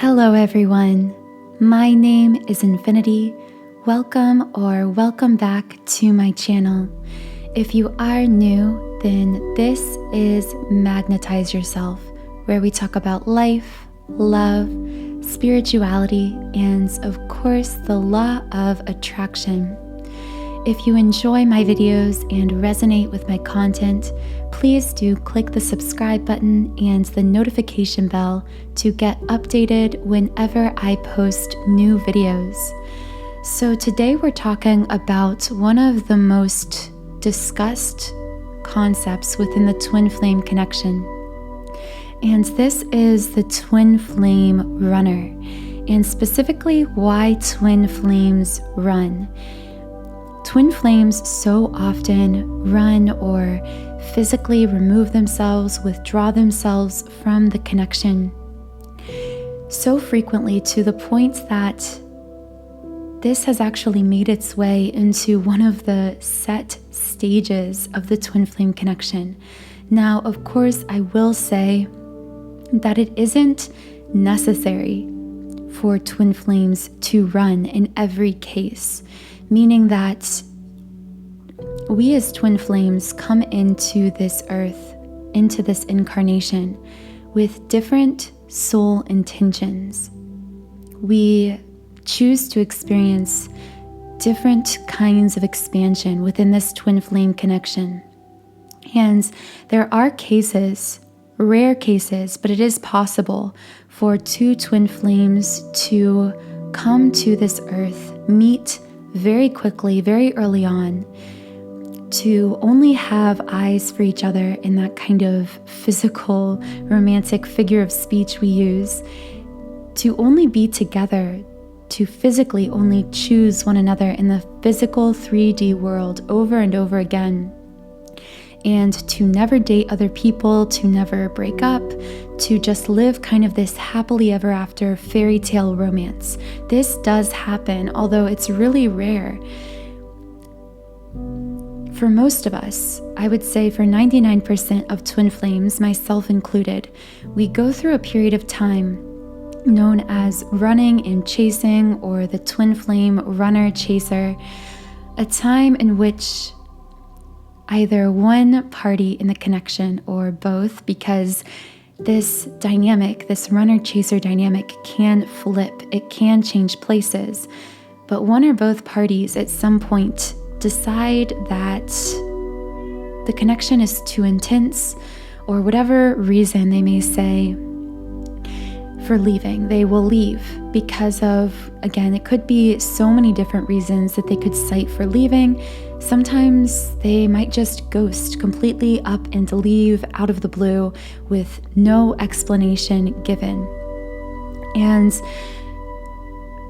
Hello everyone, my name is Infinity. Welcome back to my channel. If you are new, then this is Magnetize Yourself, where we talk about life, love, spirituality, and of course the law of attraction. If you enjoy my videos and resonate with my content, please do click the subscribe button and the notification bell to get updated whenever I post new videos. So today we're talking about one of the most discussed concepts within the twin flame connection. And this is the twin flame runner, and specifically why twin flames run. Twin flames so often run or physically remove themselves, withdraw themselves from the connection so frequently to the point that this has actually made its way into one of the set stages of the twin flame connection. Now, of course, I will say that it isn't necessary for twin flames to run in every case, meaning that we as twin flames come into this earth, into this incarnation, with different soul intentions. We choose to experience different kinds of expansion within this twin flame connection. And there are cases, rare cases, but it is possible for two twin flames to come to this earth, meet very quickly, very early on, to only have eyes for each other in that kind of physical, romantic figure of speech we use, to only be together, to physically only choose one another in the physical 3D world over and over again, and to never date other people, to never break up, to just live kind of this happily ever after fairy tale romance. This does happen, although it's really rare. For most of us, I would say for 99% of twin flames, myself included, we go through a period of time known as running and chasing, or the twin flame runner chaser, a time in which either one party in the connection or both, because this dynamic, this runner-chaser dynamic can flip, it can change places, but one or both parties at some point decide that the connection is too intense, or whatever reason they may say for leaving. They will leave because of, again, it could be so many different reasons that they could cite for leaving. Sometimes they might just ghost completely up and leave out of the blue with no explanation given. And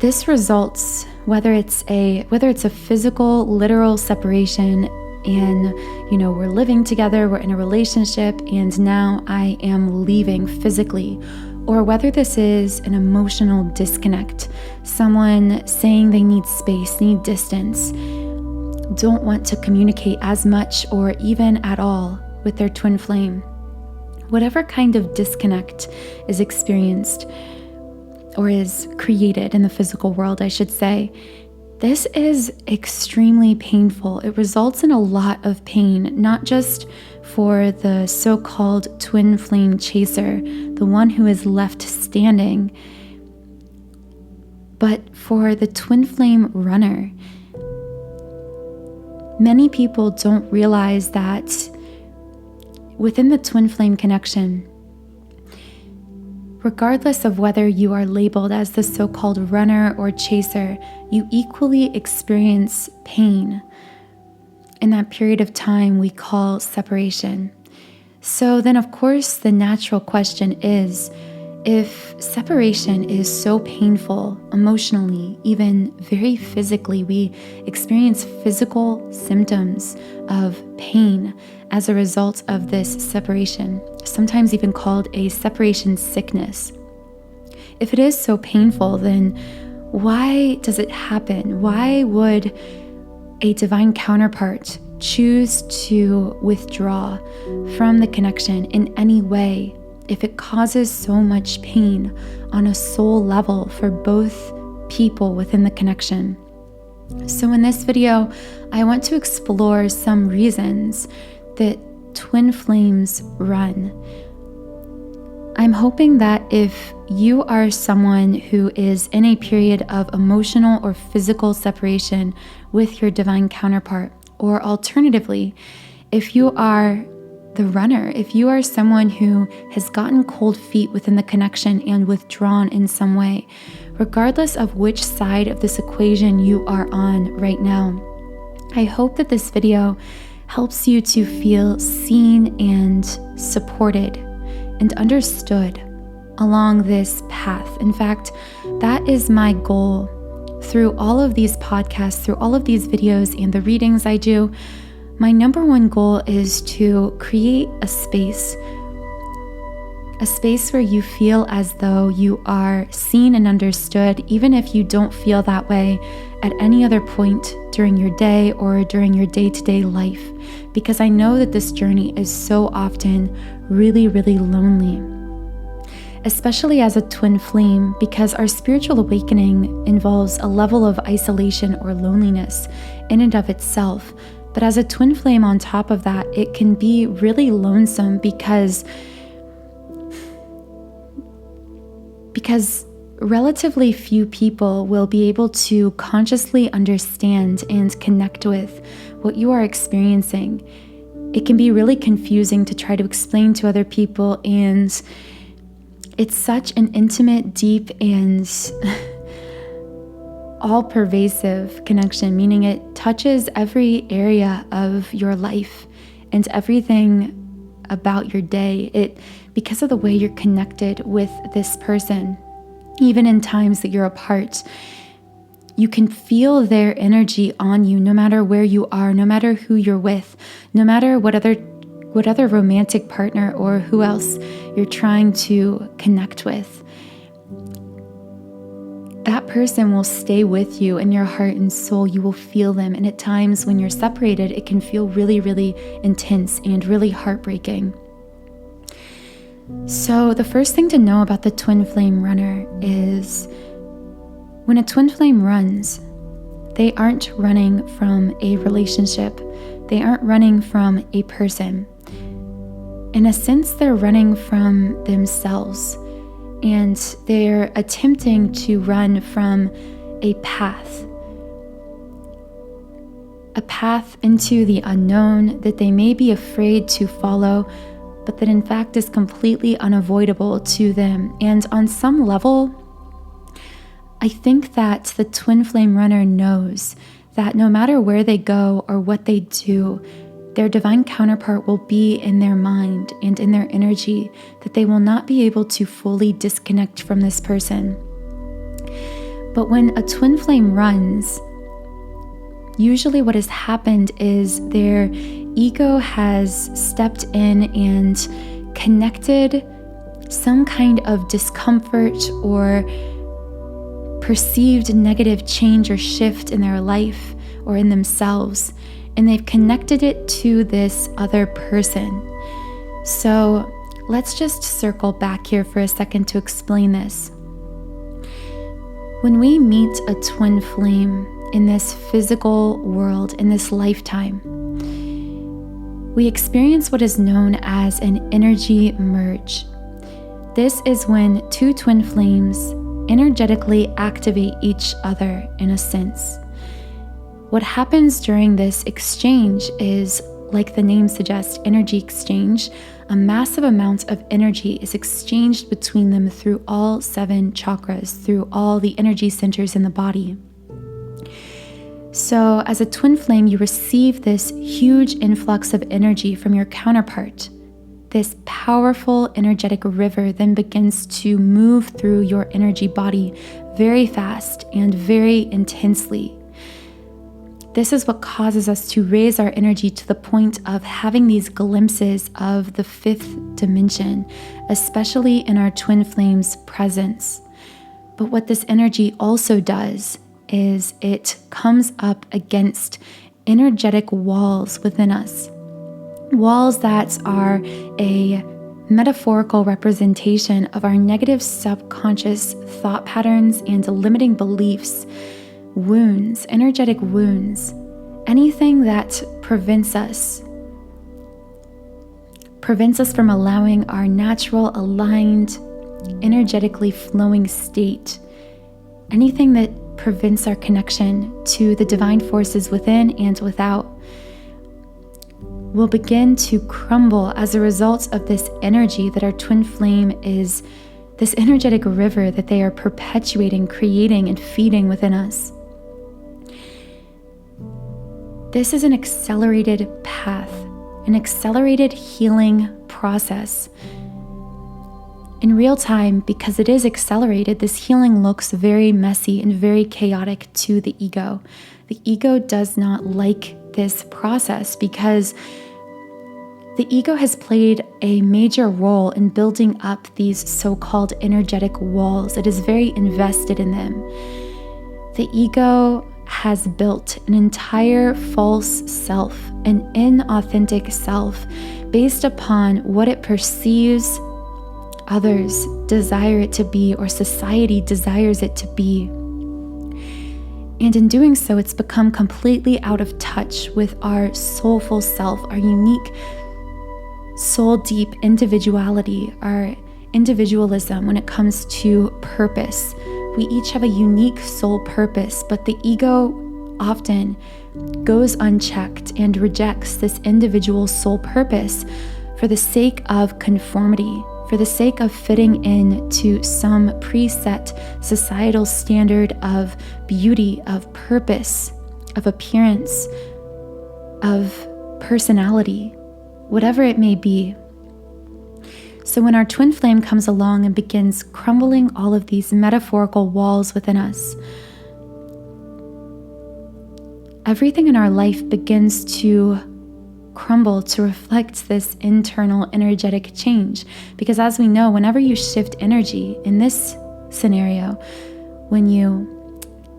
this results, whether it's a physical, literal separation, and we're living together, we're in a relationship, and now I am leaving physically, or whether this is an emotional disconnect, someone saying they need space, need distance, don't want to communicate as much or even at all with their twin flame. Whatever kind of disconnect is experienced or is created in the physical world, I should say, this is extremely painful. It results in a lot of pain, not just for the so-called twin flame chaser, the one who is left standing, but for the twin flame runner. Many people don't realize that within the twin flame connection, regardless of whether you are labeled as the so-called runner or chaser, you equally experience pain in that period of time we call separation. So then, of course, the natural question is, if separation is so painful emotionally, even very physically, we experience physical symptoms of pain as a result of this separation, sometimes even called a separation sickness. If it is so painful, then why does it happen? Why would a divine counterpart choose to withdraw from the connection in any way if it causes so much pain on a soul level for both people within the connection. So in this video, I want to explore some reasons that twin flames run. I'm hoping that if you are someone who is in a period of emotional or physical separation with your divine counterpart, or alternatively, if you are the runner, if you are someone who has gotten cold feet within the connection and withdrawn in some way, regardless of which side of this equation you are on right now, I hope that this video helps you to feel seen and supported and understood along this path. In fact, that is my goal through all of these podcasts, through all of these videos and the readings I do. My number one goal is to create a space where you feel as though you are seen and understood, even if you don't feel that way at any other point during your day or during your day-to-day life, because I know that this journey is so often really, really lonely, especially as a twin flame, because our spiritual awakening involves a level of isolation or loneliness in and of itself. But as a twin flame on top of that, it can be really lonesome because relatively few people will be able to consciously understand and connect with what you are experiencing. It can be really confusing to try to explain to other people, and it's such an intimate, deep, and all-pervasive connection, meaning it touches every area of your life and everything about your day. Because of the way you're connected with this person, even in times that you're apart, you can feel their energy on you no matter where you are, no matter who you're with, no matter what other romantic partner or who else you're trying to connect with. That person will stay with you in your heart and soul. You will feel them. And at times when you're separated, it can feel really, really intense and really heartbreaking. So the first thing to know about the twin flame runner is when a twin flame runs, they aren't running from a relationship. They aren't running from a person. In a sense, they're running from themselves, and they're attempting to run from a path into the unknown that they may be afraid to follow, but that in fact is completely unavoidable to them. And on some level, I think that the twin flame runner knows that no matter where they go or what they do, their divine counterpart will be in their mind and in their energy, that they will not be able to fully disconnect from this person. But when a twin flame runs, usually what has happened is their ego has stepped in and connected some kind of discomfort or perceived negative change or shift in their life or in themselves, and they've connected it to this other person. So let's just circle back here for a second to explain this. When we meet a twin flame in this physical world, in this lifetime, we experience what is known as an energy merge. This is when two twin flames energetically activate each other in a sense. What happens during this exchange is, like the name suggests, energy exchange. A massive amount of energy is exchanged between them through all 7 chakras, through all the energy centers in the body. So as a twin flame, you receive this huge influx of energy from your counterpart. This powerful energetic river then begins to move through your energy body very fast and very intensely. This is what causes us to raise our energy to the point of having these glimpses of the 5th dimension, especially in our twin flame's presence. But what this energy also does is it comes up against energetic walls within us. Walls that are a metaphorical representation of our negative subconscious thought patterns and limiting beliefs, wounds, energetic wounds, anything that prevents us from allowing our natural, aligned, energetically flowing state, anything that prevents our connection to the divine forces within and without, will begin to crumble as a result of this energy that our twin flame is, this energetic river that they are perpetuating, creating, and feeding within us. This is an accelerated path, an accelerated healing process. In real time, because it is accelerated, this healing looks very messy and very chaotic to the ego. The ego does not like this process because the ego has played a major role in building up these so-called energetic walls. It is very invested in them. The ego has built an entire false self, an inauthentic self, based upon what it perceives others desire it to be or society desires it to be. And in doing so, it's become completely out of touch with our soulful self, our unique soul-deep individuality, our individualism when it comes to purpose. We each have a unique soul purpose, but the ego often goes unchecked and rejects this individual soul purpose for the sake of conformity, for the sake of fitting in to some preset societal standard of beauty, of purpose, of appearance, of personality, whatever it may be. So when our twin flame comes along and begins crumbling all of these metaphorical walls within us, everything in our life begins to crumble to reflect this internal energetic change. Because as we know, whenever you shift energy, in this scenario, when you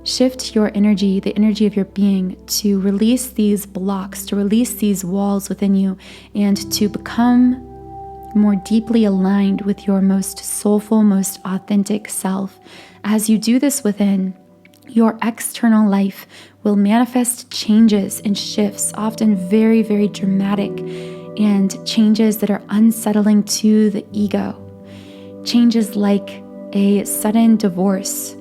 shift your energy, the energy of your being, to release these blocks, to release these walls within you, and to become more deeply aligned with your most soulful, most authentic self. As you do this within, your external life will manifest changes and shifts, often very, very dramatic, and changes that are unsettling to the ego. Changes like a sudden divorce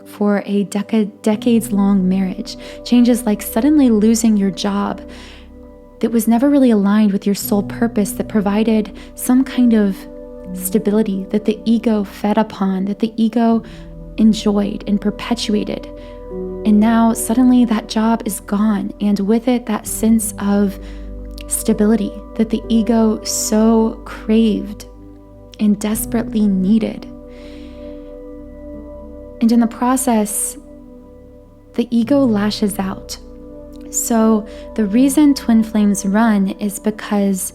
for a decades-long marriage. Changes like suddenly losing your job that was never really aligned with your soul purpose, that provided some kind of stability that the ego fed upon, that the ego enjoyed and perpetuated. And now suddenly that job is gone, and with it that sense of stability that the ego so craved and desperately needed. And in the process, the ego lashes out. So the reason twin flames run is because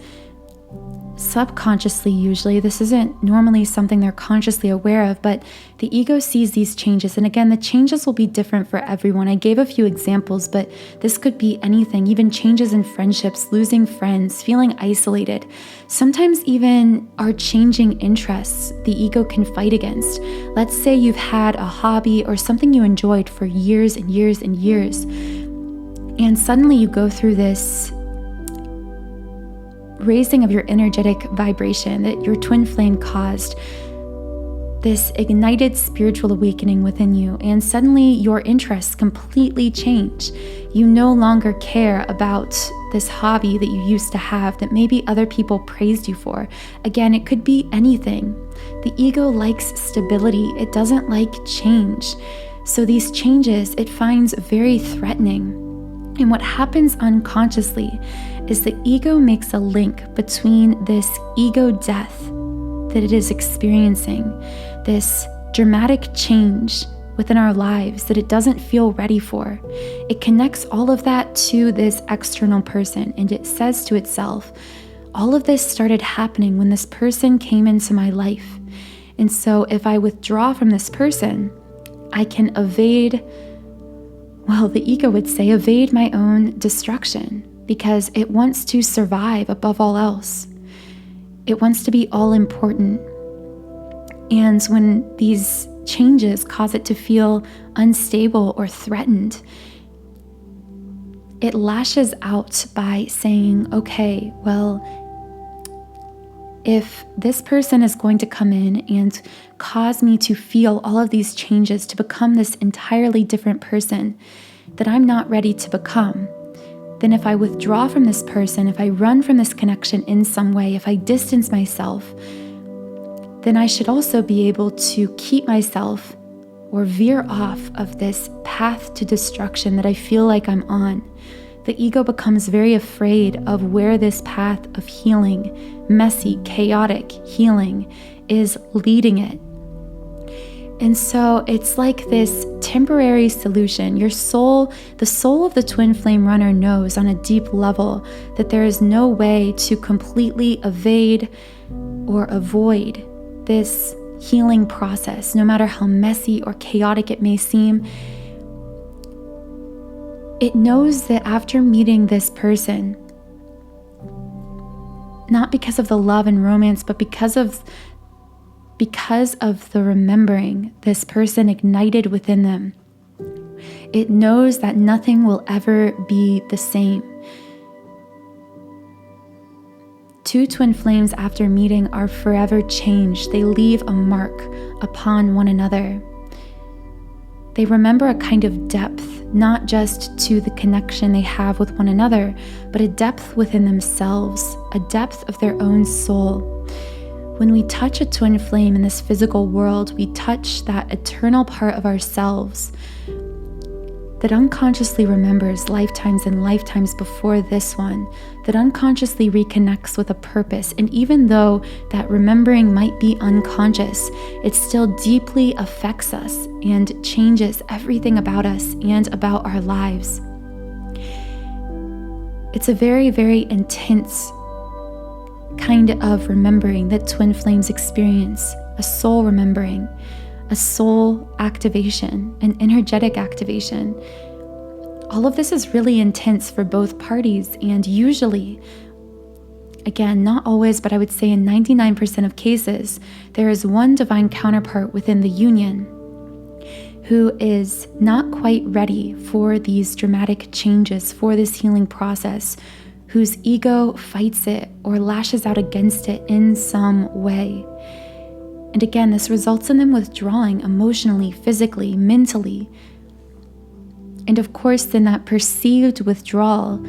subconsciously, usually, this isn't normally something they're consciously aware of, but the ego sees these changes. And again, the changes will be different for everyone. I gave a few examples, but this could be anything, even changes in friendships, losing friends, feeling isolated. Sometimes even our changing interests, the ego can fight against. Let's say you've had a hobby or something you enjoyed for years and years and years, and suddenly you go through this raising of your energetic vibration that your twin flame caused, this ignited spiritual awakening within you, and suddenly your interests completely change. You no longer care about this hobby that you used to have that maybe other people praised you for. Again, it could be anything. The ego likes stability. It doesn't like change. So these changes, it finds very threatening. And what happens unconsciously is the ego makes a link between this ego death that it is experiencing, this dramatic change within our lives that it doesn't feel ready for. It connects all of that to this external person, and it says to itself, all of this started happening when this person came into my life. And so if I withdraw from this person, I can evade, well, the ego would say, evade my own destruction, because it wants to survive above all else. It wants to be all important. And when these changes cause it to feel unstable or threatened, it lashes out by saying, okay, well, if this person is going to come in and cause me to feel all of these changes, to become this entirely different person that I'm not ready to become, then if I withdraw from this person, if I run from this connection in some way, if I distance myself, then I should also be able to keep myself or veer off of this path to destruction that I feel like I'm on. The ego becomes very afraid of where this path of healing, messy, chaotic healing, is leading it. And so it's like this temporary solution. Your soul, the soul of the twin flame runner, knows on a deep level that there is no way to completely evade or avoid this healing process, no matter how messy or chaotic it may seem. It knows that after meeting this person, not because of the love and romance, but because of the remembering this person ignited within them, it knows that nothing will ever be the same. Two twin flames after meeting are forever changed. They leave a mark upon one another. They remember a kind of depth, not just to the connection they have with one another, but a depth within themselves, a depth of their own soul. When we touch a twin flame in this physical world, we touch that eternal part of ourselves that unconsciously remembers lifetimes and lifetimes before this one, that unconsciously reconnects with a purpose. And even though that remembering might be unconscious, it still deeply affects us and changes everything about us and about our lives. It's a very, very intense kind of remembering that twin flames experience, a soul remembering, a soul activation, an energetic activation. All of this is really intense for both parties, and usually, again, not always, but I would say in 99% of cases, there is one divine counterpart within the union who is not quite ready for these dramatic changes, for this healing process, whose ego fights it or lashes out against it in some way. And again, this results in them withdrawing emotionally, physically, mentally. And of course, then that perceived withdrawal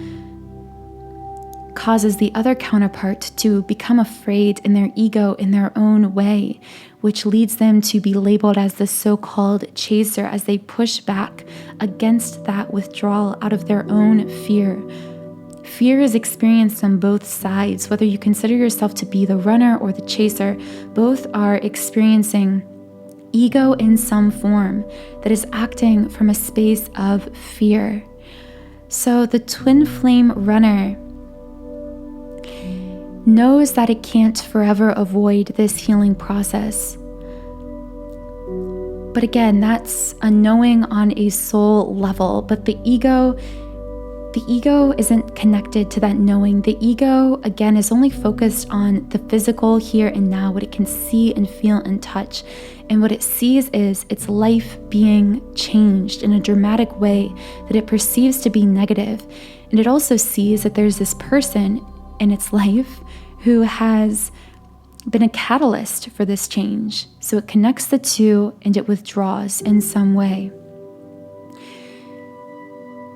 causes the other counterpart to become afraid in their ego in their own way, which leads them to be labeled as the so-called chaser as they push back against that withdrawal out of their own fear. Fear is experienced on both sides. Whether you consider yourself to be the runner or the chaser, both are experiencing ego in some form that is acting from a space of fear. So the twin flame runner knows that it can't forever avoid this healing process. But again, that's a knowing on a soul level, but the ego isn't connected to that knowing. The ego, again, is only focused on the physical here and now, what it can see and feel and touch. And what it sees is its life being changed in a dramatic way that it perceives to be negative. And it also sees that there's this person in its life who has been a catalyst for this change. So it connects the two and it withdraws in some way.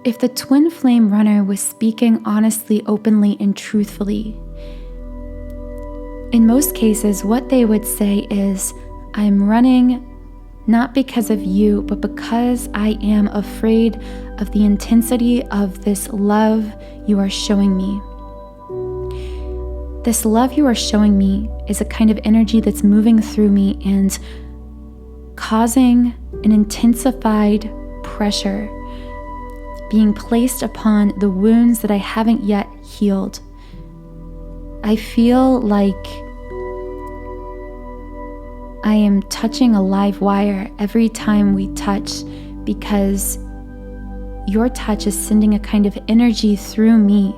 If the twin flame runner was speaking honestly, openly, and truthfully, in most cases, what they would say is, I'm running not because of you, but because I am afraid of the intensity of this love you are showing me. This love you are showing me is a kind of energy that's moving through me and causing an intensified pressure being placed upon the wounds that I haven't yet healed. I feel like I am touching a live wire every time we touch, because your touch is sending a kind of energy through me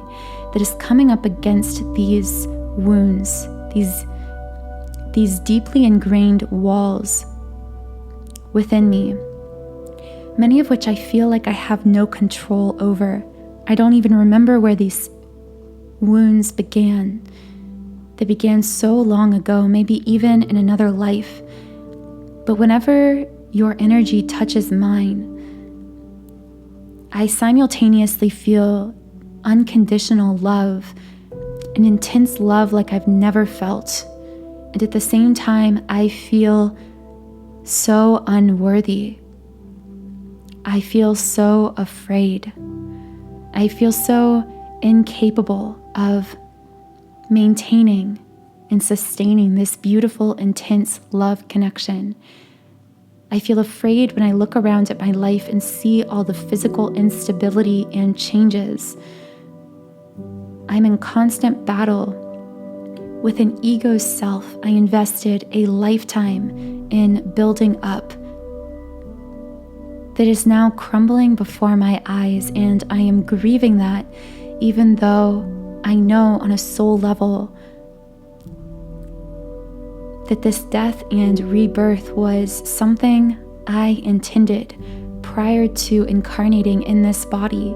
that is coming up against these wounds, these deeply ingrained walls within me, many of which I feel like I have no control over. I don't even remember where these wounds began. They began so long ago, maybe even in another life. But whenever your energy touches mine, I simultaneously feel unconditional love, an intense love like I've never felt. And at the same time, I feel so unworthy. I feel so afraid. I feel so incapable of maintaining and sustaining this beautiful, intense love connection. I feel afraid when I look around at my life and see all the physical instability and changes. I'm in constant battle with an ego self I invested a lifetime in building up that is now crumbling before my eyes, and I am grieving that, even though I know on a soul level that this death and rebirth was something I intended prior to incarnating in this body.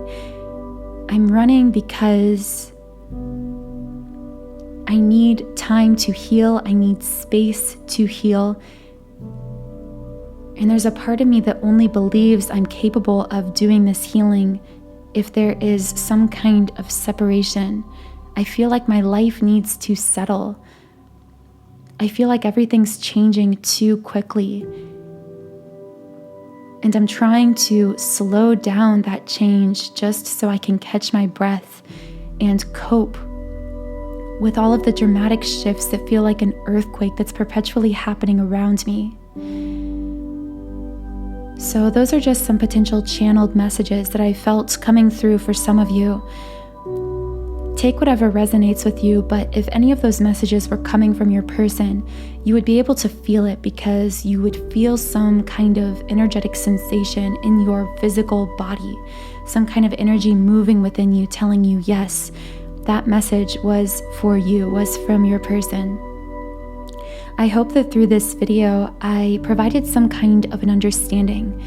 I'm running because I need time to heal. I need space to heal. And there's a part of me that only believes I'm capable of doing this healing if there is some kind of separation. I feel like my life needs to settle. I feel like everything's changing too quickly. And I'm trying to slow down that change just so I can catch my breath and cope with all of the dramatic shifts that feel like an earthquake that's perpetually happening around me. So those are just some potential channeled messages that I felt coming through for some of you. Take whatever resonates with you, but if any of those messages were coming from your person, you would be able to feel it because you would feel some kind of energetic sensation in your physical body, some kind of energy moving within you, telling you, yes, that message was for you, was from your person. I hope that through this video, I provided some kind of an understanding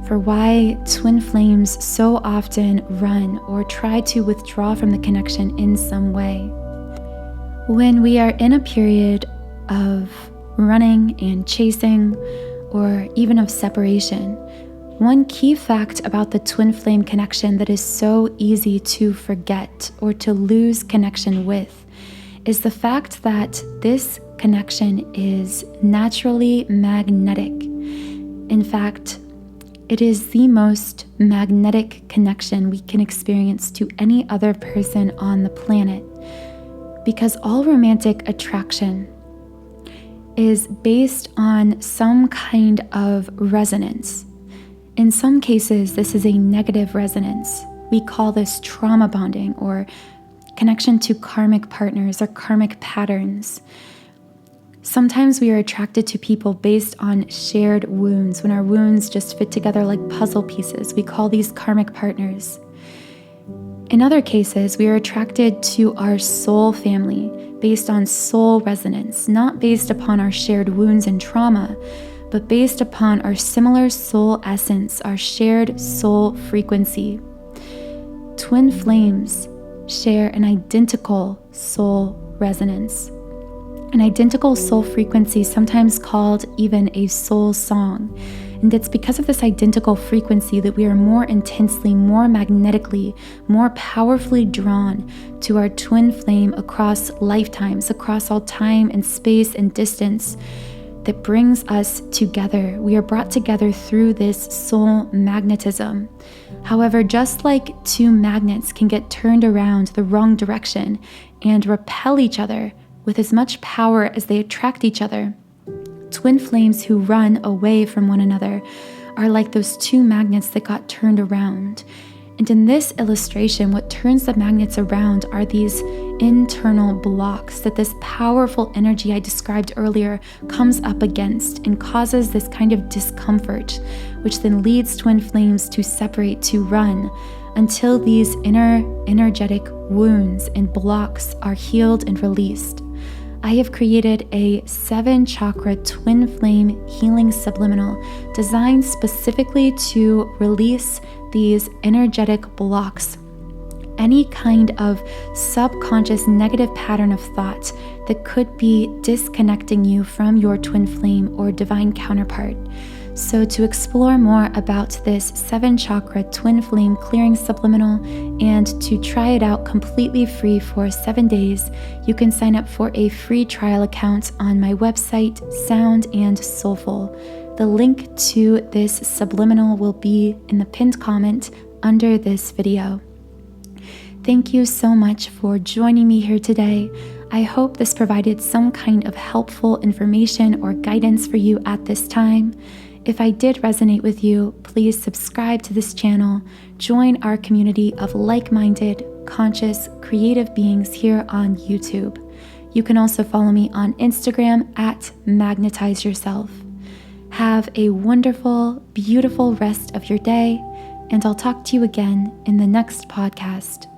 for why twin flames so often run or try to withdraw from the connection in some way. When we are in a period of running and chasing, or even of separation, one key fact about the twin flame connection that is so easy to forget or to lose connection with is the fact that this connection is naturally magnetic. In fact, it is the most magnetic connection we can experience to any other person on the planet, because all romantic attraction is based on some kind of resonance. In some cases, this is a negative resonance. We call this trauma bonding or connection to karmic partners or karmic patterns. Sometimes we are attracted to people based on shared wounds, when our wounds just fit together like puzzle pieces. We call these karmic partners. In other cases, we are attracted to our soul family based on soul resonance, not based upon our shared wounds and trauma, but based upon our similar soul essence, our shared soul frequency. Twin flames share an identical soul resonance. An identical soul frequency, sometimes called even a soul song. And it's because of this identical frequency that we are more intensely, more magnetically, more powerfully drawn to our twin flame across lifetimes, across all time and space and distance, that brings us together. We are brought together through this soul magnetism. However, just like two magnets can get turned around the wrong direction and repel each other with as much power as they attract each other, twin flames who run away from one another are like those two magnets that got turned around. And in this illustration, what turns the magnets around are these internal blocks that this powerful energy I described earlier comes up against and causes this kind of discomfort, which then leads twin flames to separate, to run, until these inner energetic wounds and blocks are healed and released. I have created a 7-chakra twin flame healing subliminal designed specifically to release these energetic blocks, any kind of subconscious negative pattern of thought that could be disconnecting you from your twin flame or divine counterpart. So to explore more about this 7-chakra twin flame clearing subliminal and to try it out completely free for 7 days, you can sign up for a free trial account on my website, Sound and Soulful. The link to this subliminal will be in the pinned comment under this video. Thank you so much for joining me here today. I hope this provided some kind of helpful information or guidance for you at this time. If I did resonate with you, please subscribe to this channel, join our community of like-minded, conscious, creative beings here on YouTube. You can also follow me on Instagram at Magnetize Yourself. Have a wonderful, beautiful rest of your day, and I'll talk to you again in the next podcast.